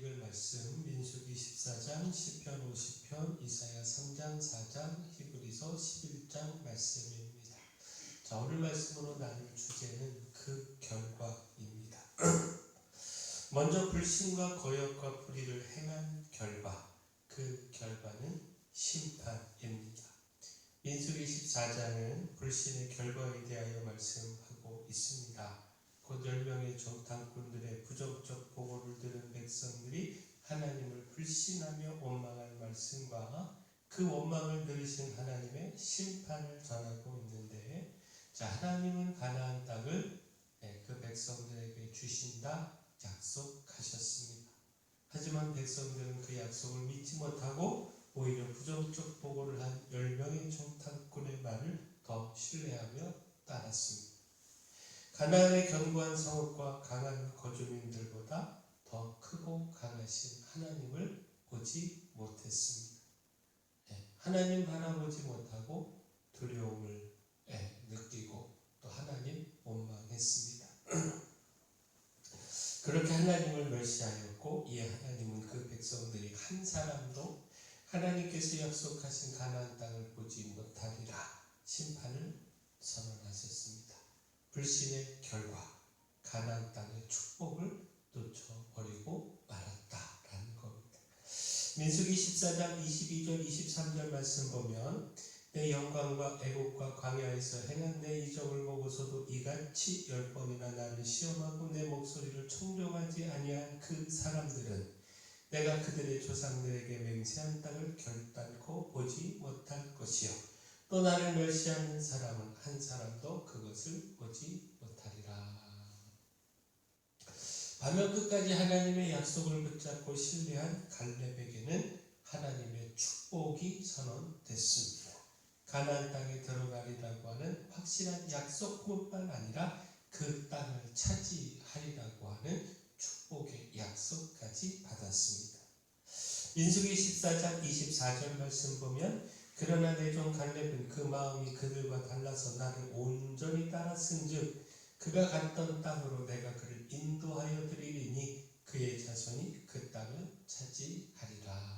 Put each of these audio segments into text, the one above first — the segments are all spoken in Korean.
읽을 말씀 민수기 14장, 시편 50편, 이사야 3장, 4장, 히브리서 11장 말씀입니다. 자, 오늘 말씀으로 나눌 주제는 그 결과입니다. 먼저 불신과 거역과 불의를 행한 결과, 그 결과는 심판입니다. 민수기 14장은 불신의 결과에 대하여 말씀하고 있습니다. 곧 10명의 정탐꾼들의 부정적 보고를 들은 백성들이 하나님을 불신하며 원망할 말씀과 그 원망을 들으신 하나님의 심판을 전하고 있는데, 자, 하나님은 가나안 땅을 그 백성들에게 주신다 약속하셨습니다. 하지만 백성들은 그 약속을 믿지 못하고 오히려 부정적 보고를 한 10명의 정탐꾼의 말을 더 신뢰하며 따랐습니다. 가나안의 견고한 성읍과 강한 거주민들보다 더 크고 강하신 하나님을 보지 못했습니다. 하나님 바라보지 못하고 두려움을 느끼고 또 하나님 원망했습니다. 그렇게 하나님을 멸시하였고, 이에 하나님은 그 백성들이 한 사람도 하나님께서 약속하신 가나안 땅을 보지 못하리라 심판을 선언하셨습니다. 불신의 결과, 가나안 땅의 축복을 놓쳐버리고 말았다라는 겁니다. 민수기 14장 22절 23절 말씀 보면, 내 영광과 애국과 광야에서 행한 내 이적을 보고서도 이같이 10번이나 나를 시험하고 내 목소리를 청종하지 아니한 그 사람들은 내가 그들의 조상들에게 맹세한 땅을 결단코 보지 못할 것이요, 또 나를 멸시하는 사람은 한 사람도 그것을 보지 못하리라. 반면 끝까지 하나님의 약속을 붙잡고 신뢰한 갈렙에게는 하나님의 축복이 선언됐습니다. 가나안 땅에 들어가리라고 하는 확실한 약속뿐만 아니라 그 땅을 차지하리라고 하는 축복의 약속까지 받았습니다. 민수기 14장 24절 말씀 보면, 그러나 내 종 갈렙은 그 마음이 그들과 달라서 나를 온전히 따랐은즉 그가 갔던 땅으로 내가 그를 인도하여 드리리니 그의 자손이 그 땅을 차지하리라.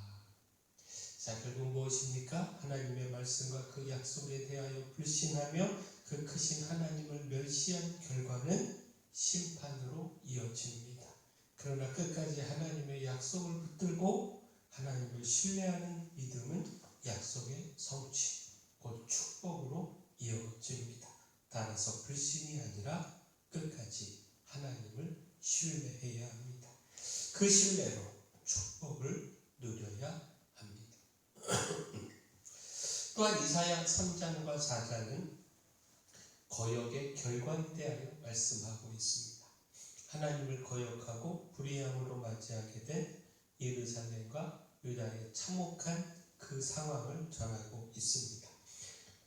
자, 결국 무엇입니까? 하나님의 말씀과 그 약속에 대하여 불신하며 그 크신 하나님을 멸시한 결과는 심판으로 이어집니다. 그러나 끝까지 하나님의 약속을 붙들고 하나님을 신뢰하는 믿음은 약속의 성취, 곧 축복으로 이어집니다. 따라서 불신이 아니라 끝까지 하나님을 신뢰해야 합니다. 그 신뢰로 축복을 누려야 합니다. 또한 이사야 3장과 4장은 거역의 결과에 대하여 말씀하고 있습니다. 하나님을 거역하고 불의함으로 맞이하게 된 예루살렘과 유다의 참혹한 그 상황을 전하고 있습니다.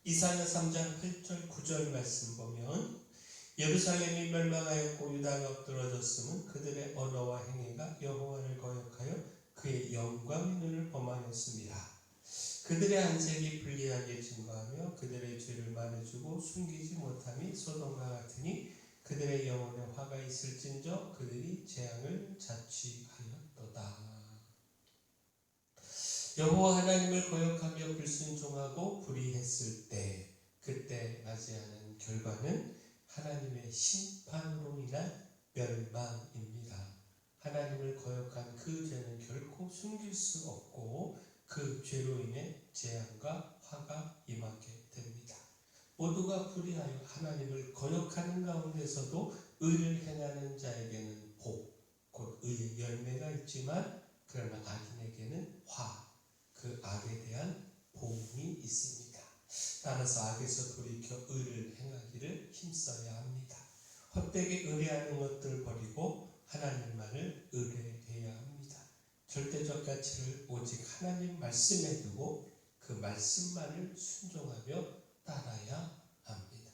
이사야 3장 8절 9절 말씀 보면, 예루살렘이 멸망하였고 유다가 엎드러졌음은 그들의 언어와 행위가 여호와를 거역하여 그의 영광의 눈을 범하였습니다. 그들의 안색이 불리하게 증거하며 그들의 죄를 말해주고 숨기지 못함이 소돔과 같으니 그들의 영혼에 화가 있을진저 그들이 재앙을 자취하였도다. 여호와 하나님을 거역하며 불순종하고 불의했을 때, 그때 맞이하는 결과는 하나님의 심판으로 인한 멸망입니다. 하나님을 거역한 그 죄는 결코 숨길 수 없고 그 죄로 인해 재앙과 화가 임하게 됩니다. 모두가 불의하여 하나님을 거역하는 가운데서도 의를 행하는 자에게는 복, 곧 의의 열매가 있지만, 그러나 악인에게는 화, 그 악에 대한 보응이 있습니다. 따라서 악에서 돌이켜 의를 행하기를 힘써야 합니다. 헛되게 의뢰하는 것들 버리고 하나님만을 의뢰해야 합니다. 절대적 가치를 오직 하나님 말씀에 두고 그 말씀만을 순종하며 따라야 합니다.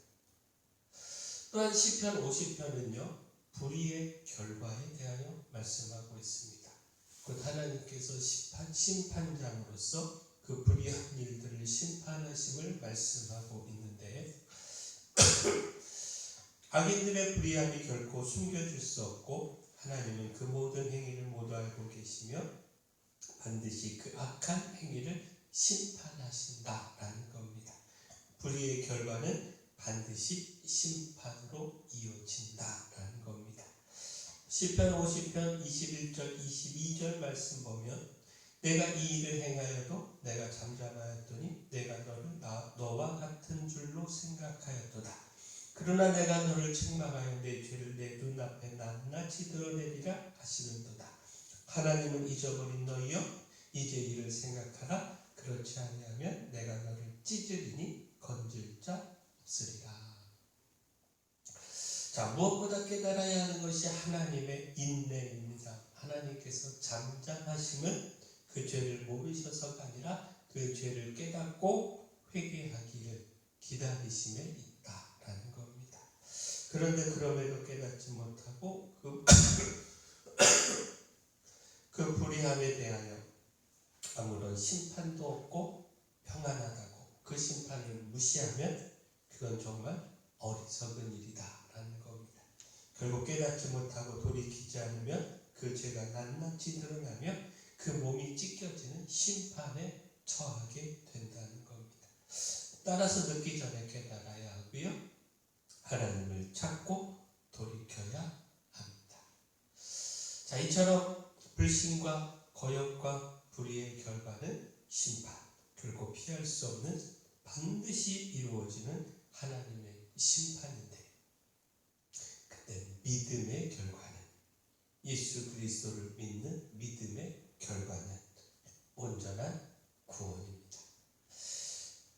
또한 시편 50편은요, 불의의 결과에 대하여 말씀하고 있습니다. 곧 하나님께서 심판장으로서 그 불의한 일들을 심판하심을 말씀하고 있는데, 악인들의 불의함이 결코 숨겨질 수 없고 하나님은 그 모든 행위를 모두 알고 계시며 반드시 그 악한 행위를 심판하신다라는 겁니다. 불의의 결과는 반드시 심판으로 이어진다라는 겁니다. 시편 50편 21절 22절 말씀 보면 내가 이 일을 행하여도 내가 잠잠하였더니 내가 너를 너와 같은 줄로 생각하였도다. 그러나 내가 너를 책망하여 내 죄를 내 눈앞에 낱낱이 드러내리라 하시는도다. 하나님은 잊어버린 너희여 이제 이를 생각하라. 그렇지 아니하면 내가 너를 찢으리니 건질 자 없으리라. 자, 무엇보다 깨달아야 하는 것이 하나님의 인내입니다. 하나님께서 잠잠하심은 그 죄를 모르셔서가 아니라 그 죄를 깨닫고 회개하기를 기다리심에 있다라는 겁니다. 그런데 그럼에도 깨닫지 못하고 그 불의함에 대하여 아무런 심판도 없고 평안하다고 그 심판을 무시하면 그건 정말 어리석은 일이다라는 겁니다. 결국 깨닫지 못하고 돌이키지 않으면 그 죄가 낱낱이 드러나며 그 몸이 찢겨지는 심판에 처하게 된다는 겁니다. 따라서 늦기 전에 깨달아야 하고요. 하나님을 찾고 돌이켜야 합니다. 자, 이처럼 불신과 거역과 불의의 결과는 심판, 결국 피할 수 없는 반드시 이루어지는 하나님의 심판인데 그때 믿음의 결과는 예수 그리스도를 믿는 믿음의 결과는 온전한 구원입니다.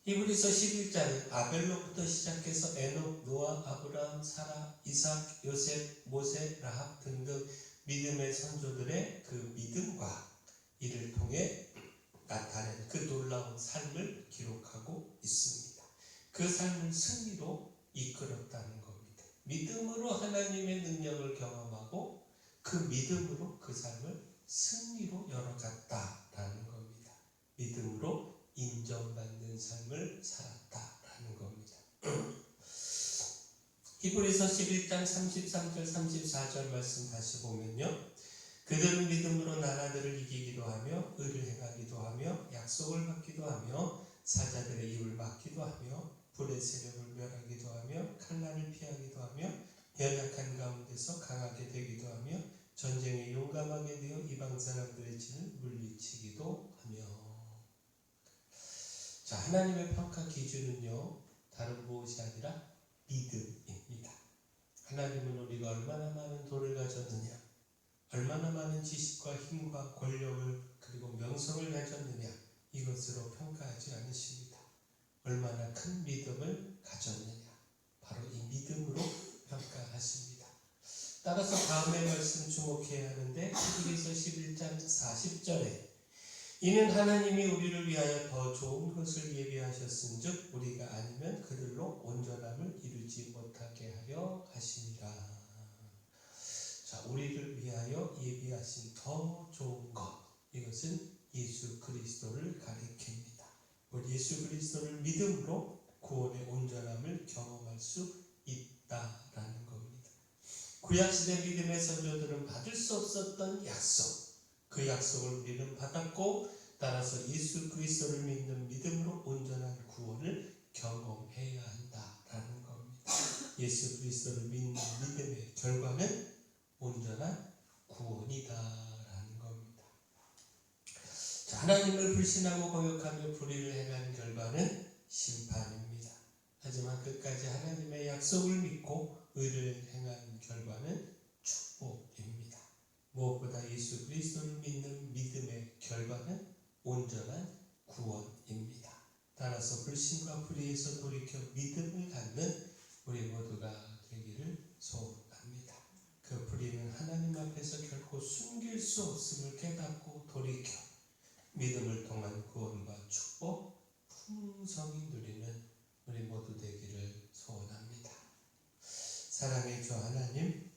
히브리서 11장은 아벨로부터 시작해서 에녹, 노아, 아브라함, 사라, 이삭, 요셉, 모세, 라합 등등 믿음의 선조들의 그 믿음과 이를 통해 나타낸 그 놀라운 삶을 기록하고 있습니다. 그 삶을 승리로 이끌었다는 겁니다. 믿음으로 하나님의 능력을 경험하고 그 믿음으로 그 삶을 승리로 열어갔다라는 겁니다. 믿음으로 인정받는 삶을 살았다라는 겁니다. 히브리서 11장 33절 34절 말씀 다시 보면요. 그들은 믿음으로 나라들을 이기기도 하며 의를 행하기도 하며 약속을 받기도 하며 사자들의 입을 막기도 하며 불의 세력을 멸하기도 하며 칼날을 피하기도 하며 연약한 가운데서 강하게 되기도 하며 전쟁에 용감하게 되어 이방 사람들의 진을 물리치기도 하며. 자, 하나님의 평가 기준은요 다른 무엇이 아니라 믿음입니다. 하나님은 우리가 얼마나 많은 돈을 가졌느냐, 얼마나 많은 지식과 힘과 권력을 그리고 명성을 가졌느냐 이것으로 평가하지 않으십니다. 얼마나 큰 믿음을 가졌느냐 바로 이 믿음으로 평가하십니다. 따라서 다음의 말씀 주목해야 하는데 히브리서 11장 40절에 이는 하나님이 우리를 위하여 더 좋은 것을 예비하셨은즉 우리가 아니면 그들로 온전함을 이루지 못하게 하려 하시니라. 자, 우리를 위하여 예비하신 더 좋은 것, 이것은 예수 그리스도를 가리킵니다. 우리 예수 그리스도를 믿음으로 구원의 온전함을 경험할 수 있다라는 겁니다. 구약시대 믿음의 선조들은 받을 수 없었던 약속, 그 약속을 우리는 받았고 따라서 예수 그리스도를 믿는 믿음으로 온전한 구원을 경험해야 한다라는 겁니다. 예수 그리스도를 믿는 믿음의 결과는 온전한 구원이다라는 겁니다. 자, 하나님을 불신하고 거역하며 불의를 행한 결과는 심판입니다. 하지만 끝까지 하나님의 약속을 믿고 의를 행한 결과는 축복입니다. 무엇보다 예수 그리스도를 믿는 믿음의 결과는 온전한 구원입니다. 따라서 불신과 불의에서 돌이켜 믿음을 갖는 우리 모두가 되기를 소원합니다. 그 불의는 하나님 앞에서 결코 숨길 수 없음을 깨닫고 돌이켜 믿음을 통한 구원과 축복 풍성히 누리는 우리 모두 되기를 소원합니다. 사랑의 주 하나님,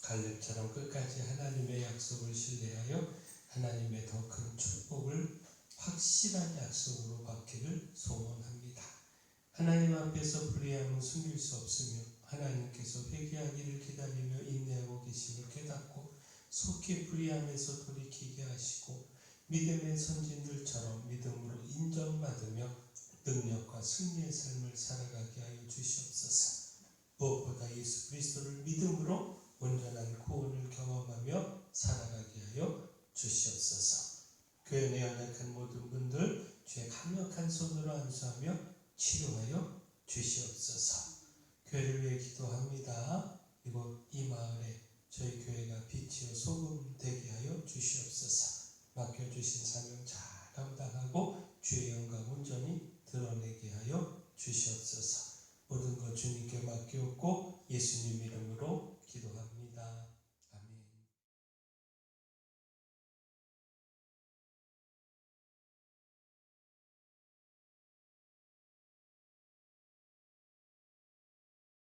갈렙처럼 끝까지 하나님의 약속을 신뢰하여 하나님의 더 큰 축복을 확실한 약속으로 받기를 소원합니다. 하나님 앞에서 불의함은 숨길 수 없으며 하나님께서 회개하기를 기다리며 인내하고 계심을 깨닫고 속히 불의함에서 돌이키게 하시고 믿음의 선진들처럼 믿음으로 인정받으며 능력과 승리의 삶을 살아가게 하여 주시옵소서. 무엇보다 예수 그리스도를 믿음으로 온전한 구원을 경험하며 살아가게 하여 주시옵소서. 교회 내 연약한 모든 분들 주의 강력한 손으로 안수하며 치료하여 주시옵소서. 교회를 위해 기도합니다. 이곳 이 마을에 저희 교회가 빛이요 소금 되게 하여 주시옵소서. 맡겨주신 사명 잘 감당하고 주의 영광 온전히 드러내게 하여 주시옵소서. 모든 것 주님께 맡기옵고 예수님 이름